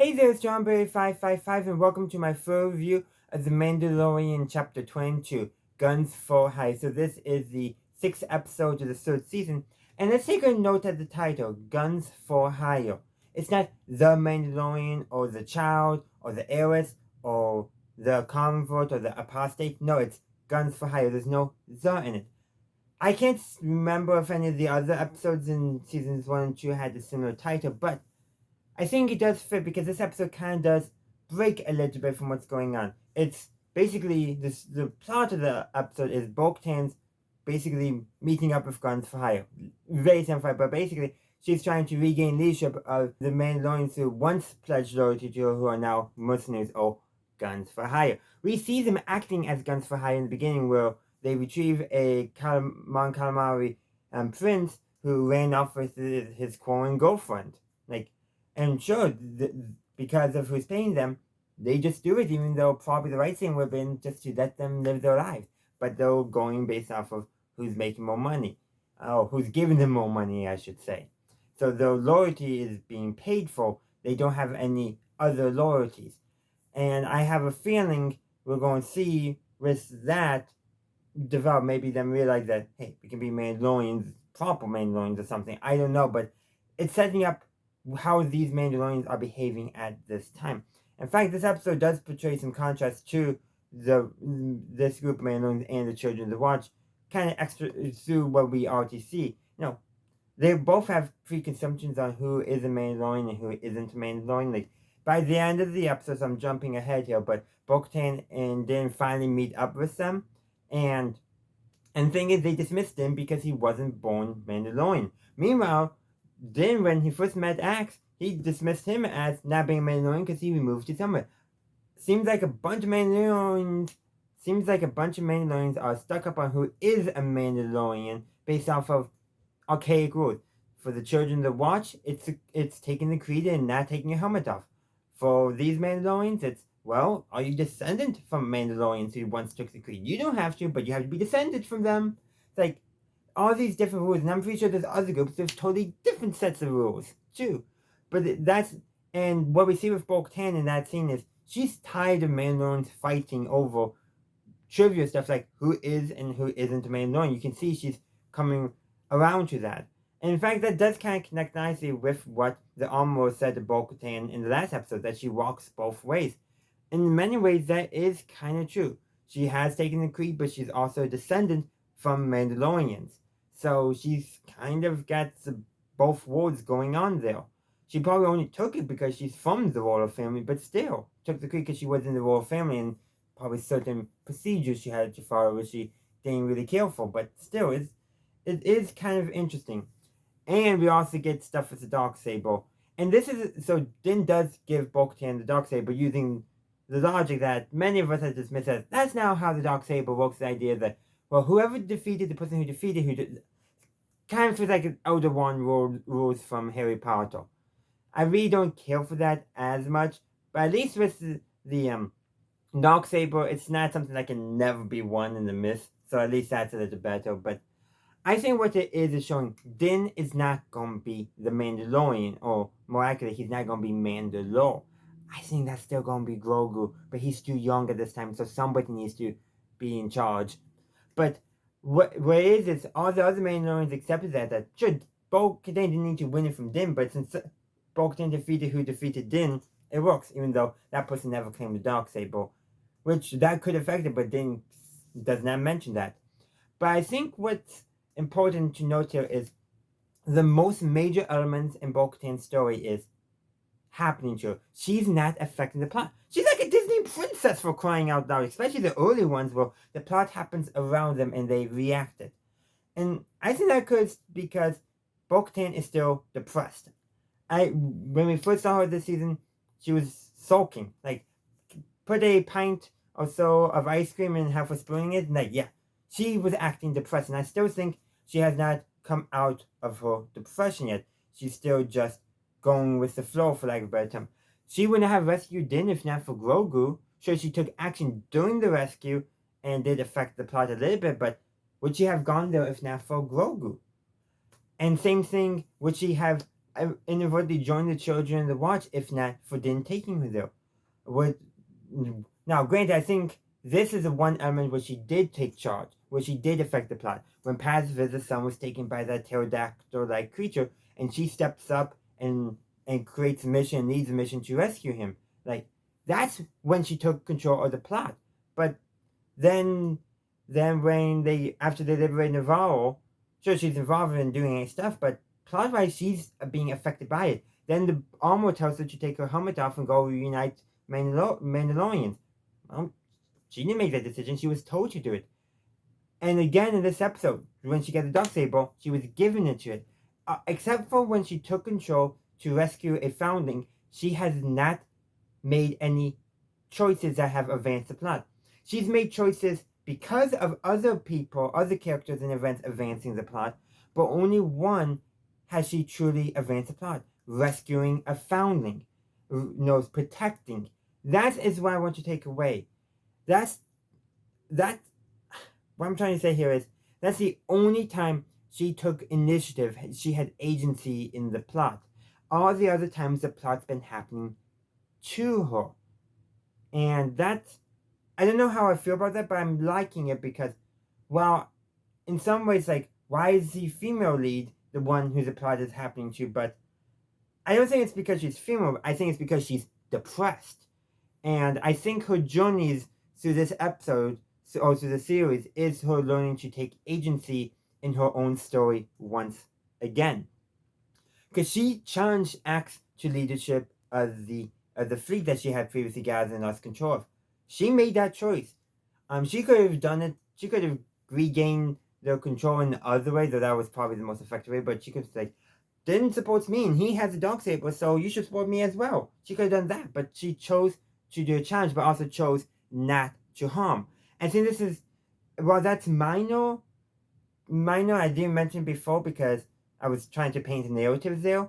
Hey there, it's JohnBerry555 and welcome to my full review of The Mandalorian Chapter 22, Guns for Hire. So this is the 6th episode of the 3rd season, and let's take a note at the title, Guns for Hire. It's not The Mandalorian, or The Child, or The Heiress, or The Convert, or The Apostate. No, it's Guns for Hire. There's no The in it. I can't remember if any of the other episodes in seasons 1 and 2 had a similar title, but I think it does fit because this episode kind of does break a little bit from what's going on. It's basically the plot of the episode is Bo-katan's basically meeting up with Guns for Hire. Very simplified, but basically she's trying to regain leadership of the Mandalorians who once pledged loyalty to her, who are now mercenaries or Guns for Hire. We see them acting as Guns for Hire in the beginning, where they retrieve a Mon Calamari prince who ran off with his quarreling girlfriend. And sure, because of who's paying them, they just do it, even though probably the right thing would have been just to let them live their lives. But they're going based off of who's making more money, or who's giving them more money, I should say. So their loyalty is being paid for. They don't have any other loyalties. And I have a feeling we're going to see with that develop, maybe them realize that, hey, we can be Mandalorians, proper Mandalorians or something. I don't know, but it's setting up how these Mandalorians are behaving at this time. In fact, this episode does portray some contrast to this group of Mandalorians and the Children of the Watch, kind of extra through what we already see. They both have preconceptions on who is a Mandalorian and who isn't a Mandalorian. Like, by the end of the episode, I'm jumping ahead here, but Bo-katan and Din finally meet up with them, and the thing is, they dismissed Din because he wasn't born Mandalorian. Meanwhile, Din, when he first met Axe, he dismissed him as not being a Mandalorian because he removed his helmet. Seems like a bunch of Mandalorians are stuck up on who is a Mandalorian based off of archaic rules. For the Children of the Watch, it's taking the creed and not taking your helmet off. For these Mandalorians, it's, well, are you descendant from Mandalorians who once took the creed? You don't have to, but you have to be descended from them. It's like all these different rules, and I'm pretty sure there's other groups with totally different sets of rules too. But and what we see with Bo-katan in that scene is she's tired of Mandalorians fighting over trivia stuff like who is and who isn't a Mandalorian. You can see she's coming around to that. And in fact, that does kind of connect nicely with what the Armorer said to Bo-katan in the last episode, that she walks both ways. In many ways, that is kind of true. She has taken the creed, but she's also a descendant from Mandalorians. So she's kind of got both worlds going on there. She probably only took it because she's from the royal family, but still took the creed because she was in the royal family and probably certain procedures she had to follow which she didn't really care for. But still, it is kind of interesting. And we also get stuff with the Darksaber. And this is, so Din does give Bo-katan the Darksaber using the logic that many of us have dismissed as, that's now how the Darksaber works, the idea that, well, whoever defeated the person who defeated, kind of feels like an Elder One rules from Harry Potter. I really don't care for that as much, but at least with the Darksaber, it's not something that can never be won in the mist, so at least that's a little better. But I think what it is showing Din is not going to be the Mandalorian, or more accurately, he's not going to be Mandalore. I think that's still going to be Grogu, but he's too young at this time, so somebody needs to be in charge. But what is all the other Mandalorians accepted that sure, Bo-katan didn't need to win it from Din, but since Bo-katan defeated who defeated Din, it works, even though that person never claimed the Darksaber, which that could affect it, but Din does not mention that. But I think what's important to note here is the most major elements in Bo-katan's story is happening to her. She's not affecting the plot. She's like a Disney princess, for crying out loud, especially the early ones where the plot happens around them and they react it. And I think that could because Bo-katan is still depressed. When we first saw her this season, she was sulking. Like, put a pint or so of ice cream and have her spooning it, and like, yeah, she was acting depressed. And I still think she has not come out of her depression yet. She's still just going with the flow, for lack of a better term. She wouldn't have rescued Din if not for Grogu. Sure, she took action during the rescue and did affect the plot a little bit, but would she have gone there if not for Grogu? And same thing, would she have inadvertently join the children in the watch, if not for Din taking her there. What now? Granted, I think this is the one element where she did take charge, where she did affect the plot. When Paz's son was taken by that pterodactyl-like creature, and she steps up and creates a mission, leads a mission to rescue him. Like that's when she took control of the plot. But then, when they after they liberate Navarro, sure she's involved in doing stuff, but plot-wise she's being affected by it. Then the armor tells her to take her helmet off and go reunite Mandalorians. Well, she didn't make that decision. She was told to do it. And again in this episode, when she got the Darksaber, she was given it to it. Except for when she took control to rescue a foundling, she has not made any choices that have advanced the plot. She's made choices because of other people, other characters and events advancing the plot, but only one has she truly advanced the plot. Rescuing a foundling. Protecting. That is what I want to take away. That's what I'm trying to say here is that's the only time she took initiative, she had agency in the plot. All the other times the plot's been happening to her. And that's, I don't know how I feel about that, but I'm liking it because, well, in some ways, like, why is the female lead the one who the plot is happening to? But I don't think it's because she's female, I think it's because she's depressed. And I think her journeys through this episode, or through the series, is her learning to take agency in her own story once again. Because she challenged Axe to leadership of the fleet that she had previously gathered and lost control of. She made that choice. She could have done it. She could have regained their control in the other way, though that was probably the most effective way. But she could say, Din supports me, and he has a Darksaber, so you should support me as well. She could have done that, but she chose to do a challenge, but also chose not to harm. I think this is, well, that's minor. I didn't mention before because I was trying to paint a narrative there,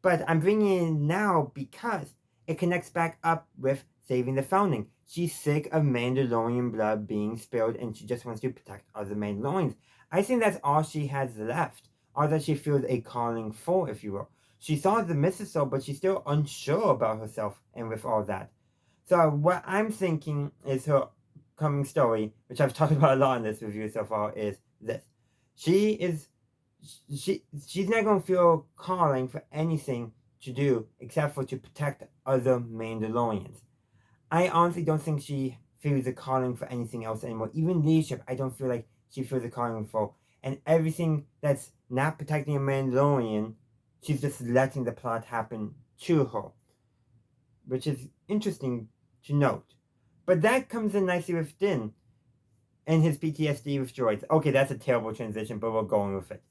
but I'm bringing it in now because it connects back up with saving the foundling. She's sick of Mandalorian blood being spilled, and she just wants to protect other Mandalorians. I think that's all she has left, all that she feels a calling for, if you will. She saw the Mythosaur, but she's still unsure about herself, and with all that. So what I'm thinking is her coming story, which I've talked about a lot in this review so far, is this. She's not going to feel calling for anything to do except for to protect other Mandalorians. I honestly don't think she feels a calling for anything else anymore. Even leadership, I don't feel like she feels a calling for. And everything that's not protecting a Mandalorian, she's just letting the plot happen to her. Which is interesting to note. But that comes in nicely with Din and his PTSD with droids. Okay, that's a terrible transition, but we're going with it.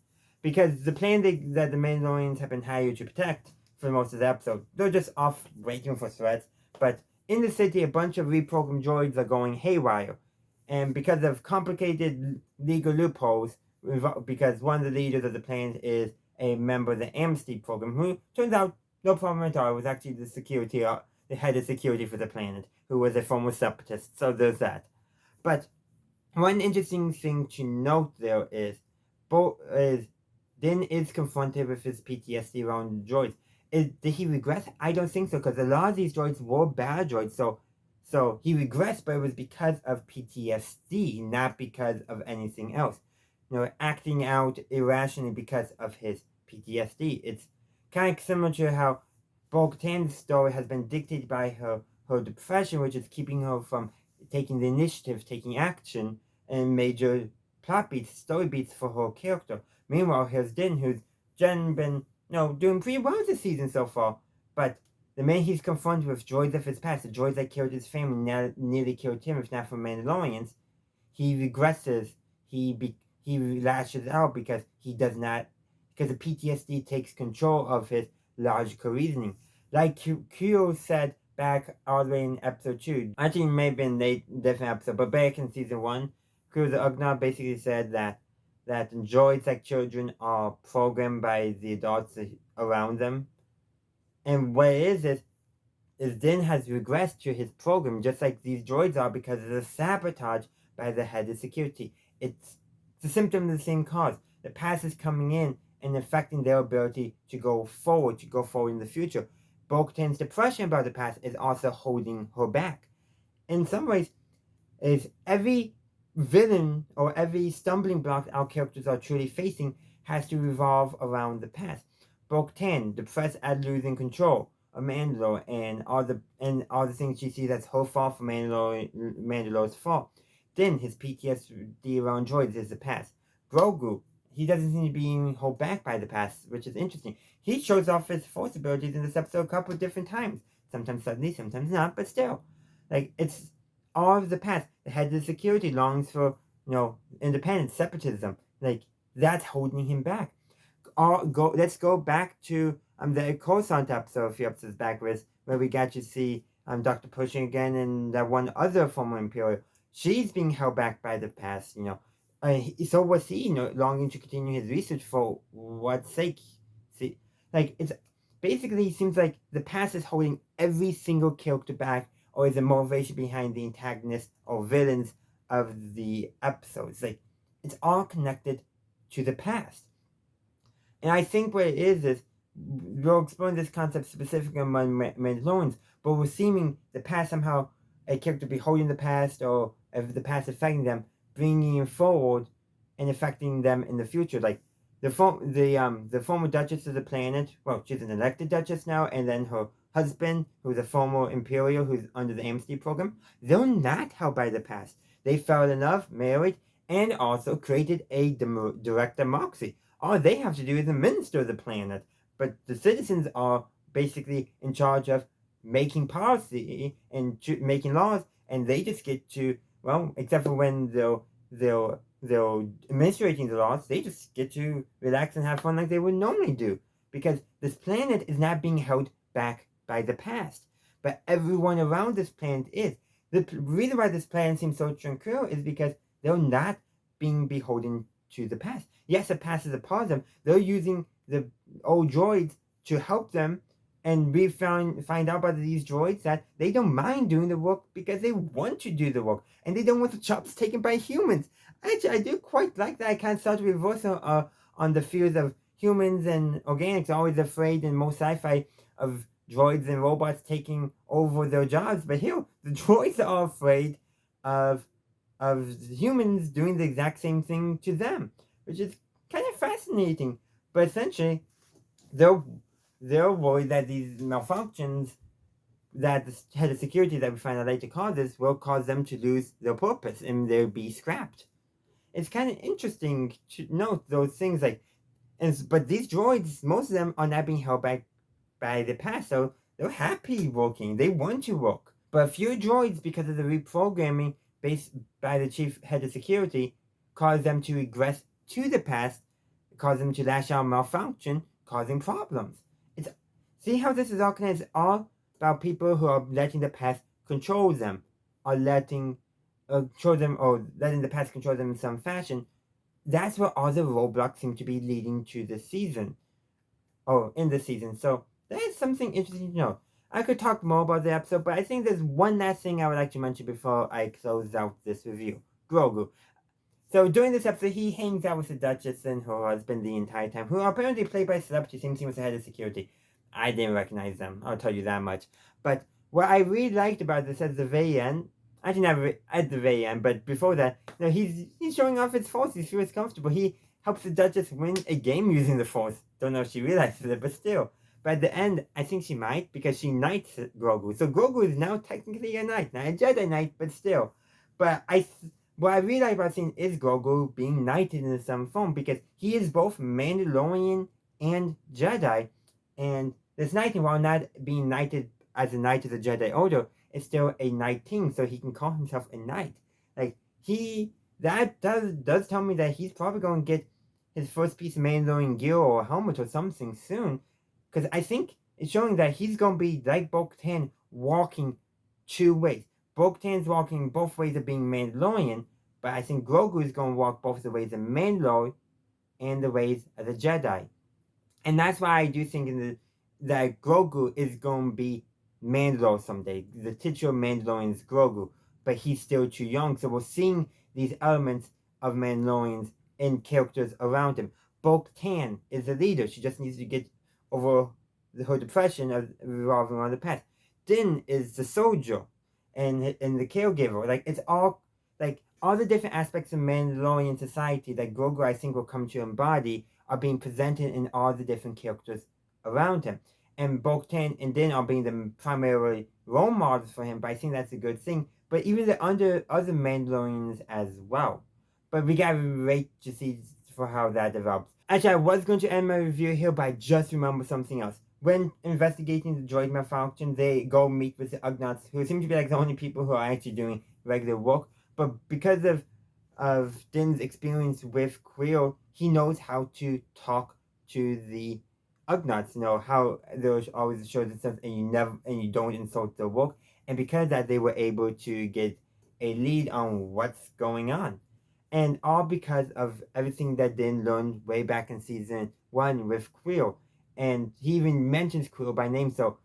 Because the plane that the Mandalorians have been hired to protect for most of the episode, they're just off waiting for threats. But in the city, a bunch of reprogrammed droids are going haywire. And because of complicated legal loopholes, because one of the leaders of the plane is a member of the Amnesty program, who turns out no problem at all, was actually the head of security for the planet, who was a former separatist. So there's that. But one interesting thing to note there is Din is confronted with his PTSD around the droids. Did he regress? I don't think so, because a lot of these droids were bad droids, so he regressed, but it was because of PTSD, not because of anything else. Acting out irrationally because of his PTSD. It's kind of similar to how bo-katan's story has been dictated by her depression, which is keeping her from taking the initiative, taking action, and major plot beats, story beats for her character. Meanwhile, here's Din, who's been doing pretty well this season so far, but the minute he's confronted with droids of his past, the droids that killed his family, nearly killed him, if not for Mandalorians, he regresses, he lashes out because the PTSD takes control of his logical reasoning. Like Kyo said back all the way in episode 2, actually it may have been different episode, but back in season 1, Kyo the Ugnaught basically said that droids like children are programmed by the adults around them. And what it is Din has regressed to his program, just like these droids are, because of the sabotage by the head of security. It's a symptom of the same cause. The past is coming in and affecting their ability to go forward in the future. Bo-Katan's depression about the past is also holding her back. In some ways, is every villain or every stumbling block our characters are truly facing has to revolve around the past. Bo-Katan, depressed at losing control of Mandalore and all the things she sees as her fault for Mandalore's fault. Then his PTSD around droids is the past. Grogu, he doesn't seem to be being held back by the past, which is interesting. He shows off his force abilities in this episode a couple of different times. Sometimes suddenly, sometimes not, but still. Like, it's all of the past. The head of security longs for, independence, separatism. Like, that's holding him back. Let's go back to the Coruscant episode a few episodes back, where we got to see Dr. Pershing again and that one other former Imperial. She's being held back by the past, so was he, longing to continue his research for what sake? See, like, it's basically, it seems like the past is holding every single character back, or is the motivation behind the antagonists or villains of the episodes. Like, it's all connected to the past. And I think what it is we're exploring this concept specifically among Mandalorians, but we're seeing the past somehow, a character beholding the past, or if the past affecting them, bringing it forward and affecting them in the future. Like, the former Duchess of the planet, well, she's an elected Duchess now, and then her husband, who's a former Imperial who's under the Amnesty program, they're not held by the past. They fell in love, married, and also created a direct democracy. All they have to do is administer the planet, but the citizens are basically in charge of making policy and making laws, and they just get to, well, except for when they're administrating the laws, they just get to relax and have fun like they would normally do, because this planet is not being held back by the past, but everyone around this planet is. The reason why this planet seems so tranquil is because they're not being beholden to the past. Yes, the past is a part of them. They're using the old droids to help them, and we find out by these droids that they don't mind doing the work because they want to do the work, and they don't want the jobs taken by humans. Actually, I do quite like that. I kind of start to reverse on the fears of humans and organics. Always afraid in most sci-fi of droids and robots taking over their jobs, but here the droids are afraid of humans doing the exact same thing to them, which is kind of fascinating. But essentially, they're worried that these malfunctions that the head of security that we find out later causes will cause them to lose their purpose and they'll be scrapped. It's kind of interesting to note those things, but these droids, most of them are not being held back by the past, so they're happy working. They want to work. But a few droids, because of the reprogramming based by the chief head of security, cause them to regress to the past, cause them to lash out malfunction, causing problems. See how this is all connected? It's all about people who are letting the past control them, or letting the past control them in some fashion. That's what all the roadblocks seem to be leading to this season, or in this season. So that is something interesting to know. I could talk more about the episode, but I think there's one last thing I would like to mention before I close out this review. Grogu. So during this episode, he hangs out with the Duchess and her husband the entire time, who are apparently played by celebrities. Same thing with the head of security. I didn't recognize them. I'll tell you that much. But what I really liked about this at the very end, actually not at the very end, but before that, he's showing off his force. He feels comfortable. He helps the Duchess win a game using the force. Don't know if she realizes it, but still. But at the end, I think she might, because she knights Grogu. So Grogu is now technically a knight. Not a Jedi Knight, but still. But what I really like about seeing is Grogu being knighted in some form, because he is both Mandalorian and Jedi. And this knighting, while not being knighted as a knight of the Jedi Order, is still a knighting, so he can call himself a knight. Like, that does tell me that he's probably going to get his first piece of Mandalorian gear or helmet or something soon, because I think it's showing that he's going to be like Bo-Katan, walking two ways. Bo-Katan's walking both ways of being Mandalorian, but I think Grogu is going to walk both the ways of Mandalore and the ways of the Jedi. And that's why I do think that Grogu is going to be Mandalore someday. The titular Mandalorian is Grogu, but he's still too young. So we're seeing these elements of Mandalorians in characters around him. Bo-katan is the leader. She just needs to get over her depression of revolving around the past. Din is the soldier and the caregiver. Like, it's all, like, all the different aspects of Mandalorian society that Grogu, I think, will come to embody are being presented in all the different characters around him. And Bo-katan and Din are being the primary role models for him, but I think that's a good thing. But even the other Mandalorians as well. But we gotta wait to see for how that develops. Actually, I was going to end my review here, but I just remembered something else. When investigating the droid malfunction, they go meet with the Ugnaughts, who seem to be like the only people who are actually doing regular work. But because of Din's experience with Quill, he knows how to talk to the Ugnaughts. You know how there's always a show distance, and you don't insult their work. And because of that, they were able to get a lead on what's going on. And all because of everything that Din learned way back in season 1 with Quill. And he even mentions Quill by name, so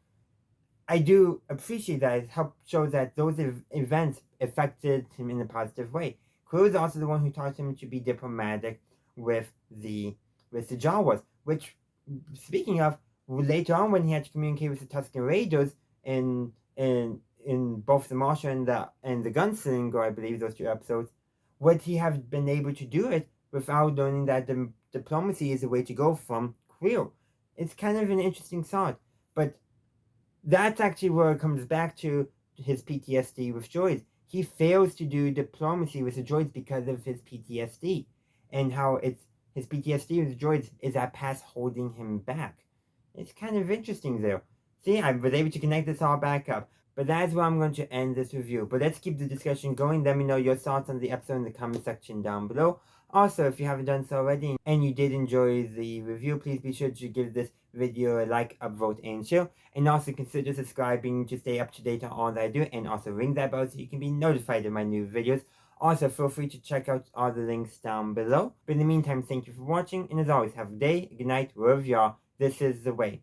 I do appreciate that. It helped show that those events affected him in a positive way. Quill is also the one who taught him to be diplomatic with the Jawas, which, speaking of, later on when he had to communicate with the Tusken Raiders in both the Marshal and the Gunslinger, I believe those 2 episodes, would he have been able to do it without learning that diplomacy is the way to go from Quill? It's kind of an interesting thought, but that's actually where it comes back to his PTSD with droids. He fails to do diplomacy with the droids because of his PTSD, and how his PTSD with the droids is that past holding him back. It's kind of interesting there. See, I was able to connect this all back up. But that's where I'm going to end this review. But let's keep the discussion going. Let me know your thoughts on the episode in the comment section down below. Also, if you haven't done so already and you did enjoy the review, please be sure to give this video a like, upvote, and share. And also consider subscribing to stay up to date on all that I do. And also ring that bell so you can be notified of my new videos. Also, feel free to check out all the links down below. But in the meantime, thank you for watching. And as always, have a day, a good night, wherever you are. This is the way.